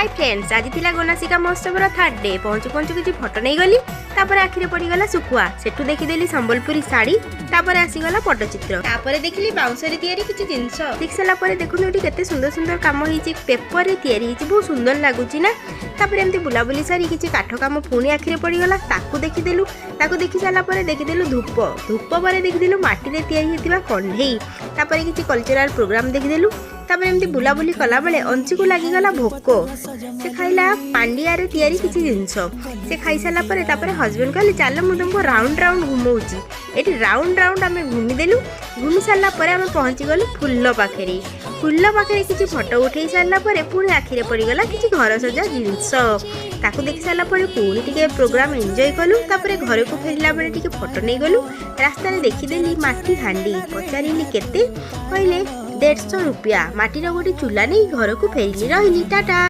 Hi friends, आज थिला गणासिका महोत्सव थर्ड डे। पहुँचु पहुँचु किसी फोटो नहीं गली, तापर आखिरे पड़गला शुखुआ। सेठू देखीदेली संबलपुरी शाढ़ी, तापर आसीगला पट्टचित्र, तापर देखिली बाउंसरे तैयारी किछि जिंस। देख सारा पर देखुनु एठी केते सुंदर सुंदर काम होईछि, पेपर रे तैयारी होईछि, बहुत सुंदर लागुछि ना। तापर एमती बुलाबुली सारी किछि काठ काम पुणी आखिरे पड़गला, ताकू देखीदेलु। ताकू देखि सारा पर देखीदेलु धूप, धूप पर देखीदेलु माटी रे तैयारी हेतिबा कण्ढेई। तापर किछि कल्चरल प्रोग्राम देखीदेलु। तापर एमती बुलाबुली कला बेले अंची को लागिगला भोक। से खाइला पांडिया रे तैयारी किछि जिंस। से खाई सारा पर तापर हस्बैंड कहले चल मु तुमको राउंड राउंड घुमौची। एठी राउंड राउंड आमे घुमी देलु। घुमी सारा पर आमे पहुंची गलु फुल्ल पाखरे। फुल्ल पाखरे किछि फोटो उठेई सारा पर पुणी आखिरे पड़ीगला किछि घर सजा जिंस। ताकू देखि सारा पर पुणी टिके प्रोग्राम एंजॉय कलु। तापर घर को फेरला बेले टिके फोटो नै गलु। रास्ता रे देखिदेली माटी हांडी, पचारिली केते, कहले 150 रुपया। माटीर गोटे चूल्हा नहीं घर को फेरिली रही। टाटा।